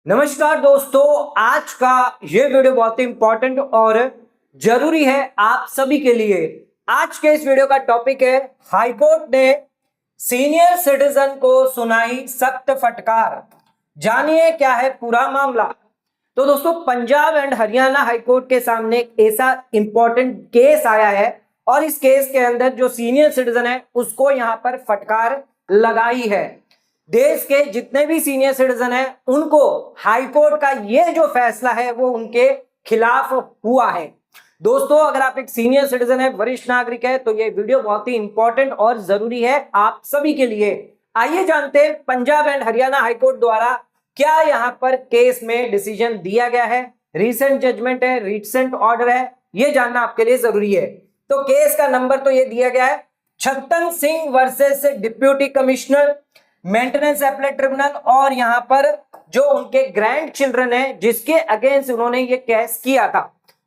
नमस्कार दोस्तों, आज का ये वीडियो बहुत ही इंपॉर्टेंट और जरूरी है आप सभी के लिए। आज के इस वीडियो का टॉपिक है हाईकोर्ट ने सीनियर सिटीजन को सुनाई सख्त फटकार। जानिए क्या है पूरा मामला। तो दोस्तों, पंजाब एंड हरियाणा हाईकोर्ट के सामने एक ऐसा इंपॉर्टेंट केस आया है और इस केस के अंदर जो सीनियर सिटीजन है उसको यहां पर फटकार लगाई है। देश के जितने भी सीनियर सिटीजन हैं उनको हाईकोर्ट का ये जो फैसला है वो उनके खिलाफ हुआ है। दोस्तों, अगर आप एक सीनियर सिटीजन है, वरिष्ठ नागरिक है, तो ये वीडियो बहुत ही इंपॉर्टेंट और जरूरी है आप सभी के लिए। आइए जानते हैं पंजाब एंड हरियाणा हाईकोर्ट द्वारा क्या यहाँ पर केस में डिसीजन दिया गया है। रिसेंट जजमेंट है, रिसेंट ऑर्डर है, ये जानना आपके लिए जरूरी है। तो केस का नंबर तो ये दिया गया है, Chhattan Singh versus deputy commissioner maintenance appellate tribunal, और यहां पर जो उनके ग्रैंड चिल्ड्रन है जिसके अगेंस्ट उन्होंने ये केस किया था।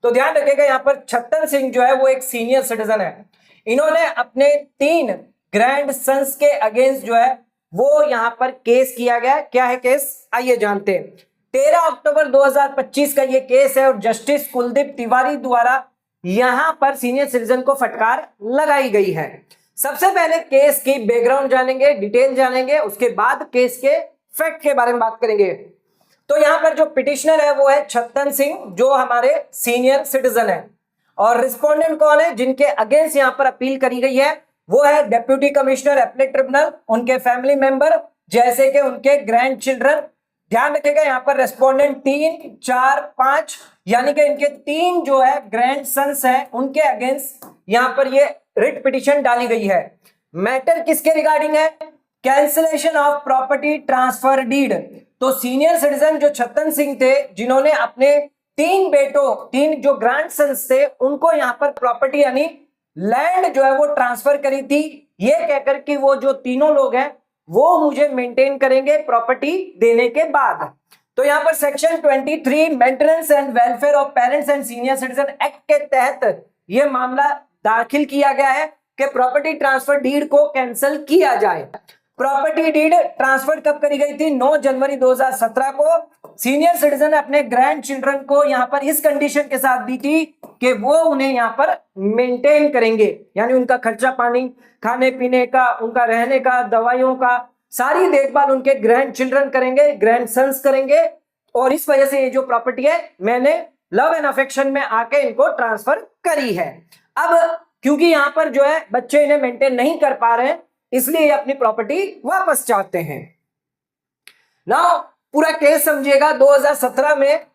तो ध्यान रखिएगा, यहां पर छत्तन सिंह जो है वो एक सीनियर सिटीजन है। इन्होंने अपने 3 ग्रैंड सन्स के अगेंस्ट जो है वो यहां पर केस किया गया। क्या है केस, आइए जानते हैं। 13 अक्टूबर 2025 का ये केस है और जस्टिस कुलदीप तिवारी द्वारा यहां पर सीनियर सिटीजन को फटकार लगाई गई है। सबसे पहले केस की बैकग्राउंड जानेंगे, डिटेल जानेंगे, उसके बाद केस के फैक्ट के बारे में बात करेंगे। तो यहां पर जो पिटिशनर है वो है छत्तन सिंह, जो हमारे सीनियर सिटीजन है, और रिस्पोंडेंट कौन है जिनके अगेंस्ट यहां पर अपील करी गई है वो है डिप्यूटी कमिश्नर एपलेट ट्रिब्यूनल, उनके फैमिली मेंबर जैसे कि उनके ग्रैंड चिल्ड्रन। ध्यान रखिएगा, यहां पर रेस्पोंडेंट 3, 4, 5 यानी कि इनके 3 जो है ग्रैंड सन्स हैं उनके अगेंस्ट यहां पर ये रिट पिटीशन डाली गई है। मैटर किसके रिगार्डिंग है, cancellation of property transfer deed. तो सीनियर सिटीजन जो छत्तन सिंह थे जिन्होंने अपने 3 बेटों, 3 जो ग्रैंड सन्स थे उनको यहां पर प्रॉपर्टी यानी लैंड जो है वो ट्रांसफर करी थी, ये कहकर कि वो जो तीनों लोग हैं वो मुझे मेंटेन करेंगे प्रॉपर्टी देने के बाद। तो यहां पर section 23 maintenance and welfare of parents and senior citizen act के तहत यह मामला दाखिल किया गया है कि प्रॉपर्टी ट्रांसफर डीड को कैंसिल किया जाए। प्रॉपर्टी डीड ट्रांसफर कब करी गई थी, 9 जनवरी 2017 को। सीनियर सिटीजन अपने ग्रैंड चिल्ड्रन को यहां पर इस कंडीशन के साथ दी थी कि वो उन्हें यहां पर मेंटेन करेंगे, यानी उनका खर्चा पानी, खाने पीने का, उनका रहने का, दवाइयों का, सारी देखभाल उनके ग्रैंड चिल्ड्रन करेंगे, ग्रैंड सन्स करेंगे। और इस वजह से ये जो प्रॉपर्टी है मैंने लव एंड अफेक्शन में आके इनको ट्रांसफर करी है। अब क्योंकि यहां पर जो है बच्चे इन्हें मेंटेन नहीं कर पा रहे हैं, इसलिए ये अपनी प्रॉपर्टी वापस चाहते हैं। नाउ पूरा केस समझिएगा। 2017 में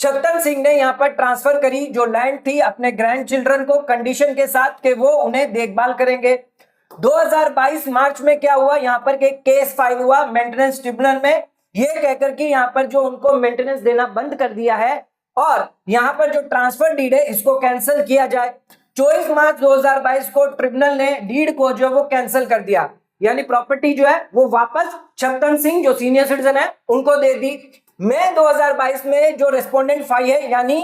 छत्तन सिंह ने यहां पर ट्रांसफर करी जो लैंड थी अपने ग्रैंड चिल्ड्रन को, कंडीशन के साथ कि वो उन्हें देखभाल करेंगे। 2022 मार्च में क्या हुआ, यहां पर केस फाइल हुआ मेंटेनेंस ट्रिब्यूनल में, ये कहकर कि यहां पर जो उनको मेंटेनेंस देना बंद कर दिया है और यहां पर जो ट्रांसफर डीड है इसको कैंसिल किया जाए। 24 मार्च 2022 को ट्रिब्यूनल ने डीड को जो वो कैंसिल कर दिया, यानी प्रॉपर्टी जो है वो वापस छत्तन सिंह जो सीनियर सिटीजन है उनको दे दी। मई 2022 में जो रेस्पोंडेंट 5 है यानी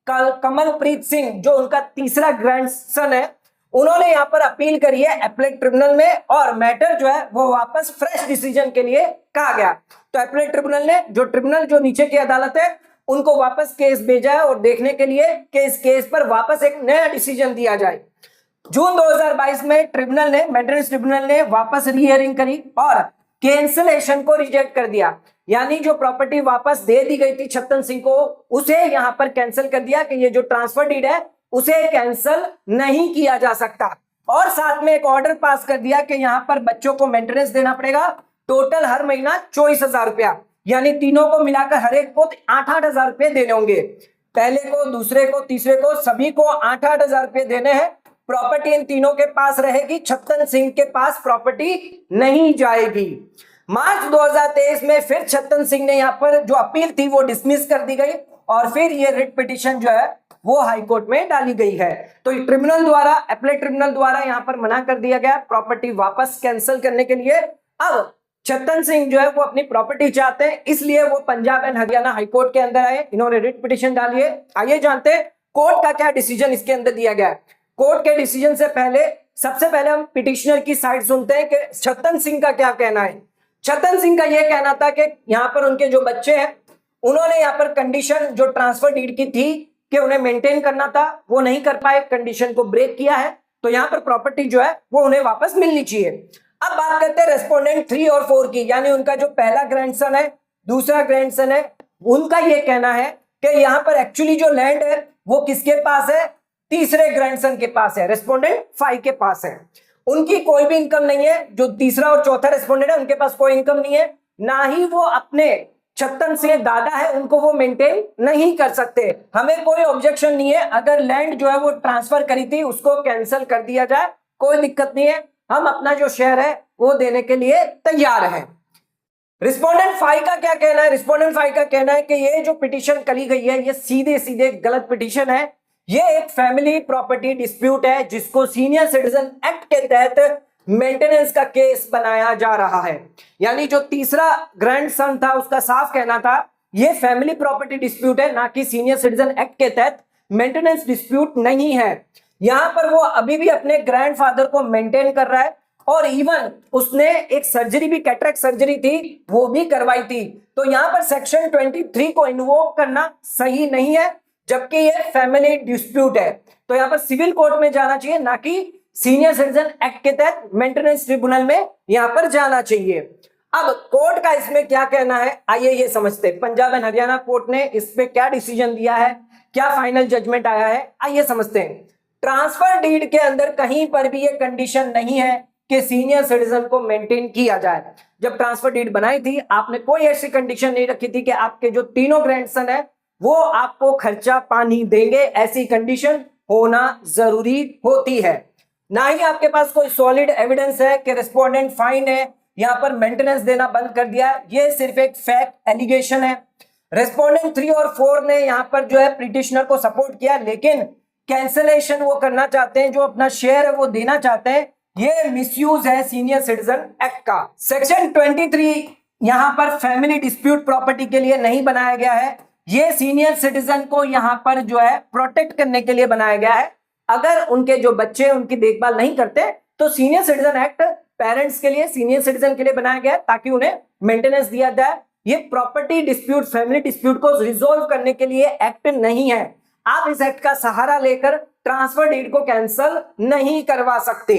कमलप्रीत सिंह जो उनका तीसरा ग्रैंडसन है, उन्होंने यहां पर अपील करी है एपलेट ट्रिब्यूनल में और मैटर जो है वो वापस फ्रेश डिसीजन के लिए कहा गया। तो एपलेट ट्रिब्यूनल ने जो ट्रिब्यूनल जो नीचे की अदालत है उनको वापस केस भेजा है और देखने के लिए कि इस केस पर वापस एक नया डिसीजन दिया जाए। जून 2022 में ट्रिब्यूनल ने, मेंटेनेंस ट्रिब्यूनल ने वापस रीहियरिंग करी और कैंसिलेशन को रिजेक्ट कर दिया, यानी जो प्रॉपर्टी वापस दे दी गई थी छत्तन सिंह को उसे यहां पर कैंसिल कर दिया कि ये जो ट्रांसफर डीड है उसे कैंसिल नहीं किया जा सकता। और साथ में एक ऑर्डर पास कर दिया कि यहां पर बच्चों को मेंटेनेंस देना पड़ेगा, टोटल हर महीना 24,000 रुपया, यानी तीनों को मिलाकर हर एक को 8-8 हजार रुपए देने होंगे। पहले को, दूसरे को, तीसरे को, सभी को 8-8 हजार रुपए देने हैं। प्रॉपर्टी इन तीनों के पास रहेगी, छत्तन सिंह के पास प्रॉपर्टी नहीं जाएगी। मार्च 2023 में फिर छत्तन सिंह ने यहां पर जो अपील थी वो डिसमिस कर दी गई और फिर ये रिट पिटीशन जो है वो हाईकोर्ट में डाली गई है। तो ट्रिब्यूनल द्वारा, एपलेट ट्रिब्यूनल द्वारा यहां पर मना कर दिया गया प्रॉपर्टी वापस कैंसिल करने के लिए। अब छत्तन सिंह जो है वो अपनी प्रॉपर्टी चाहते हैं, इसलिए वो पंजाब एंड हरियाणा हाईकोर्ट के अंदर आए, इन्होंने रिट पिटीशन डाली है। आइए जानते हैं कोर्ट का क्या डिसीजन इसके अंदर दिया गया है। कोर्ट के डिसीजन से पहले सबसे पहले हम पिटिशनर की साइड सुनते हैं कि छत्तन सिंह का क्या कहना है। छत्तन सिंह का यह कहना था कि यहां पर उनके जो बच्चे हैं उन्होंने यहाँ पर कंडीशन जो ट्रांसफर डीड की थी कि उन्हें मेंटेन करना था, वो नहीं कर पाए, कंडीशन को ब्रेक किया है, तो यहाँ पर प्रॉपर्टी जो है वो उन्हें वापस मिलनी चाहिए। अब बात करते हैं रेस्पोंडेंट 3 और 4 की, यानी उनका जो पहला ग्रैंडसन है, दूसरा ग्रैंडसन है, उनका ये कहना है कि यहाँ पर एक्चुअली जो लैंड है वो किसके पास है, तीसरे ग्रैंडसन के पास है, रेस्पोंडेंट 5 के पास है। उनकी कोई भी इनकम नहीं है, जो तीसरा और चौथा रेस्पोंडेंट है उनके पास कोई इनकम नहीं है, ना ही वो अपने छत्तन सिंह दादा है उनको वो मेंटेन नहीं कर सकते। हमें कोई ऑब्जेक्शन नहीं है अगर लैंड जो है वो ट्रांसफर करी थी उसको कैंसिल कर दिया जाए, कोई दिक्कत नहीं है, हम अपना जो शेयर है वो देने के लिए तैयार हैं। रिस्पोंडेंट 5 का क्या कहना है? रिस्पोंडेंट 5 का कहना है कि ये जो पिटीशन करी गई है ये सीधे सीधे गलत पिटीशन है, ये एक फैमिली प्रॉपर्टी डिस्प्यूट है जिसको सीनियर सिटीजन एक्ट के तहत मेंटेनेंस का केस बनाया जा रहा है। यानी जो तीसरा ग्रैंडसन था उसका साफ कहना था ये फैमिली प्रॉपर्टी डिस्प्यूट है, ना कि सीनियर सिटीजन एक्ट के तहत मेंटेनेंस डिस्प्यूट नहीं है। यहां पर वो अभी भी अपने ग्रैंडफादर को मेंटेन कर रहा है और इवन उसने एक सर्जरी भी, कैटरेक्ट सर्जरी थी, वो भी करवाई थी। तो यहां पर सेक्शन 23 को इन्वोक करना सही नहीं है, जबकि ये फैमिली डिस्प्यूट है। तो यहां पर सिविल कोर्ट में जाना चाहिए, ना कि सीनियर सिटीजन एक्ट के तहत मेंटेनेंस ट्रिब्यूनल में यहां पर जाना चाहिए। अब कोर्ट का इसमें क्या कहना है, आइए ये समझते हैं। पंजाब एंड हरियाणा कोर्ट ने इस पे क्या डिसीजन दिया है, क्या फाइनल जजमेंट आया है, आइए समझते हैं। ट्रांसफर डीड के अंदर कहीं पर भी ये कंडीशन नहीं है कि सीनियर सिटीजन को मेंटेन किया जाए। जब ट्रांसफर डीड बनाई थी आपने कोई ऐसी कंडीशन नहीं रखी थी कि आपके जो तीनों ग्रैंडसन है वो आपको खर्चा पानी देंगे, ऐसी कंडीशन होना जरूरी होती है। ना ही आपके पास कोई सॉलिड एविडेंस है कि रिस्पोंडेंट 5 ने यहां पर मेंटेनेंस देना बंद कर दिया, ये सिर्फ एक फैक्ट एलिगेशन है। रिस्पोंडेंट 3 और 4 ने यहां पर जो है पिटिशनर को सपोर्ट किया, लेकिन कैंसिलेशन वो करना चाहते हैं, जो अपना शेयर है वो देना चाहते हैं। ये मिसयूज है सीनियर सिटीजन एक्ट का। सेक्शन 23 यहां पर फैमिली डिस्प्यूट प्रॉपर्टी के लिए नहीं बनाया गया है, ये सीनियर सिटीजन को यहां पर जो है प्रोटेक्ट करने के लिए बनाया गया है। अगर उनके जो बच्चे उनकी देखभाल नहीं करते तो सीनियर सिटीजन एक्ट पेरेंट्स के लिए, सीनियर सिटीजन के लिए बनाया गया है ताकि उन्हें मेंटेनेंस दिया जाए। ये प्रॉपर्टी डिस्प्यूट, फैमिली डिस्प्यूट को रिजोल्व करने के लिए एक्ट नहीं है। आप इस एक्ट का सहारा लेकर ट्रांसफर डीड को कैंसिल नहीं करवा सकते।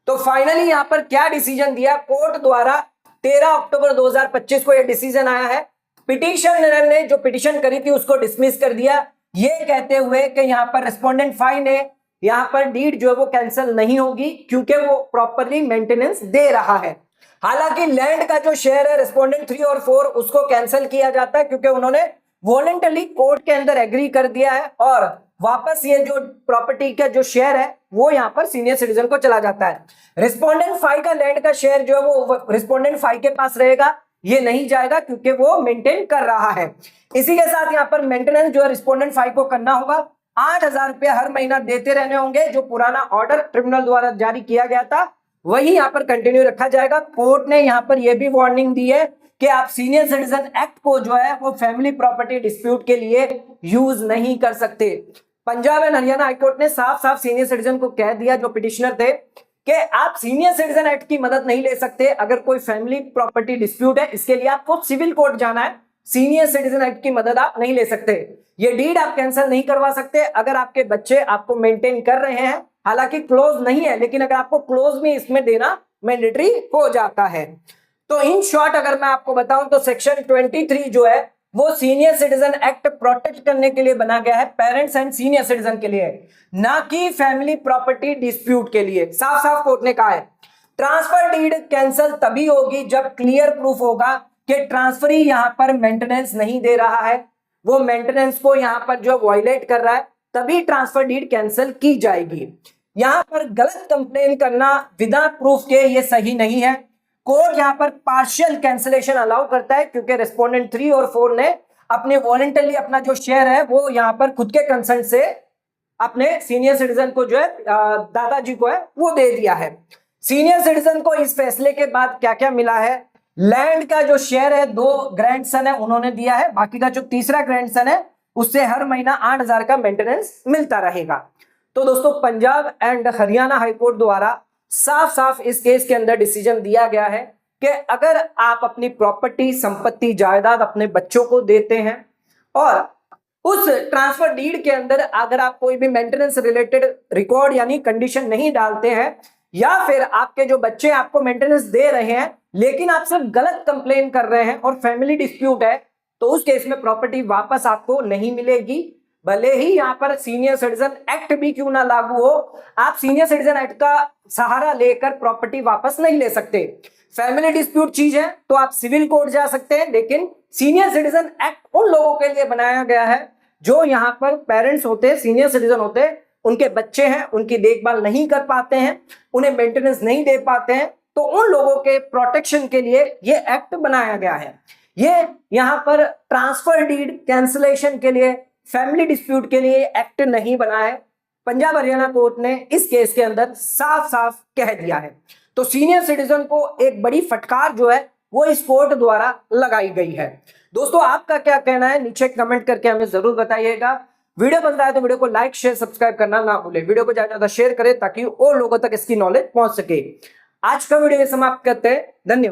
तो फाइनली यहां पर क्या डिसीजन दिया कोर्ट द्वारा, 13 अक्टूबर 2025 को यह डिसीजन आया है। पिटिशनर ने जो पिटिशन करी थी उसको डिसमिस कर दिया, ये कहते हुए कि यहां पर रिस्पोंडेंट 5 ने यहां पर डीड जो है वो कैंसिल नहीं होगी क्योंकि वो प्रॉपर्ली मेंटेनेंस दे रहा है। हालांकि लैंड का जो शेयर है रिस्पोंडेंट 3 और 4 उसको कैंसिल किया जाता है क्योंकि उन्होंने वॉलंटरी कोर्ट के अंदर एग्री कर दिया है और वापस ये जो प्रॉपर्टी का जो शेयर है वो यहां पर सीनियर सिटीजन को चला जाता है। रिस्पोंडेंट 5 का लैंड का शेयर जो है वो रिस्पोंडेंट 5 के पास रहेगा, ये नहीं जाएगा क्योंकि वो मेंटेन कर रहा है। इसी के साथ यहां पर मेंटेनेंस जो है रिस्पोंडेंट 5 को करना होगा, 8,000 रुपया हर महीना देते रहने होंगे। जो पुराना ऑर्डर ट्रिब्यूनल द्वारा जारी किया गया था वही यहां पर कंटिन्यू रखा जाएगा। कोर्ट ने यहां पर यह भी वार्निंग दी है कि आप सीनियर सिटीजन एक्ट को जो है वो फैमिली प्रॉपर्टी डिस्प्यूट के लिए यूज नहीं कर सकते। पंजाब एंड हरियाणा हाईकोर्ट ने साफ साफ सीनियर सिटीजन को कह दिया, जो पिटिशनर थे, कि आप सीनियर सिटीजन एक्ट की मदद नहीं ले सकते अगर कोई फैमिली प्रॉपर्टी डिस्प्यूट है, इसके लिए आपको सिविल कोर्ट जाना है, सीनियर सिटीजन एक्ट की मदद आप नहीं ले सकते। ये डीड आप कैंसिल नहीं करवा सकते अगर आपके बच्चे आपको मेंटेन कर रहे हैं, हालांकि क्लोज नहीं है, लेकिन अगर आपको क्लोज में इसमें देना मैंडेटरी हो जाता है। तो इन शॉर्ट अगर मैं आपको बताऊं तो सेक्शन 23 जो है वो सीनियर सिटीजन एक्ट प्रोटेक्ट करने के लिए बना गया है, पेरेंट्स एंड सीनियर सिटीजन के लिए, ना कि फैमिली प्रॉपर्टी डिस्प्यूट के लिए। साफ साफ कोर्ट ने कहा है ट्रांसफर डीड कैंसिल तभी होगी जब क्लियर प्रूफ होगा कि ट्रांसफरी यहां पर मेंटेनेंस नहीं दे रहा है, वो मेंटेनेंस को यहां पर जो वायलेट कर रहा है, तभी ट्रांसफर डीड कैंसिल की जाएगी। यहां पर गलत कंप्लेन करना विदा प्रूफ के ये सही नहीं है। कोर्ट यहां पर पार्शियल कैंसिलेशन अलाउ करता है क्योंकि रेस्पोंडेंट 3 और 4 ने अपने वॉलंटरली अपना जो शेयर है वो यहां पर खुद के कंसेंट से अपने सीनियर सिटीजन को जो है दादाजी को है वो दे दिया है। सीनियर सिटीजन को इस फैसले के बाद क्या क्या मिला है, लैंड का जो शेयर है 2 ग्रैंडसन है उन्होंने दिया है, बाकी का जो तीसरा ग्रैंडसन है उससे हर महीना 8,000 का मेंटेनेंस मिलता रहेगा। तो दोस्तों पंजाब एंड हरियाणा हाईकोर्ट द्वारा साफ साफ इस केस के अंदर डिसीजन दिया गया है कि अगर आप अपनी प्रॉपर्टी, संपत्ति, जायदाद अपने बच्चों को देते हैं और उस ट्रांसफर डीड के अंदर अगर आप कोई भी मेंटेनेंस रिलेटेड रिकॉर्ड यानी कंडीशन नहीं डालते हैं, या फिर आपके जो बच्चे आपको मेंटेनेंस दे रहे हैं लेकिन आप सिर्फ गलत कंप्लेन कर रहे हैं और फैमिली डिस्प्यूट है, तो उस केस में प्रॉपर्टी वापस आपको नहीं मिलेगी। भले ही यहां पर सीनियर सिटीजन एक्ट भी क्यों ना लागू हो, आप सीनियर सिटीजन एक्ट का सहारा लेकर प्रॉपर्टी वापस नहीं ले सकते। फैमिली डिस्प्यूट चीज है तो आप सिविल कोर्ट जा सकते हैं, लेकिन सीनियर सिटीजन एक्ट उन लोगों के लिए बनाया गया है जो यहाँ पर पेरेंट्स होते हैं, सीनियर सिटीजन होते हैं, उनके बच्चे हैं, उनकी देखभाल नहीं कर पाते हैं, उन्हें मेंटेनेंस नहीं दे पाते हैं, तो उन लोगों के प्रोटेक्शन के लिए ये एक्ट बनाया गया है। ये यहाँ पर ट्रांसफर डीड कैंसिलेशन के लिए, फैमिली डिस्प्यूट के लिए एक्ट नहीं बना है। पंजाब हरियाणा कोर्ट ने इस केस के अंदर साफ साफ कह दिया है। तो सीनियर सिटीजन को एक बड़ी फटकार जो है वो इस कोर्ट द्वारा लगाई गई है। दोस्तों, आपका क्या कहना है नीचे कमेंट करके हमें जरूर बताइएगा। वीडियो पसंद आए तो वीडियो को लाइक, शेयर, सब्सक्राइब करना ना भूलें। वीडियो को ज्यादा शेयर करें ताकि और लोगों तक इसकी नॉलेज पहुंच सके। आज का वीडियो समाप्त करते हैं। धन्यवाद।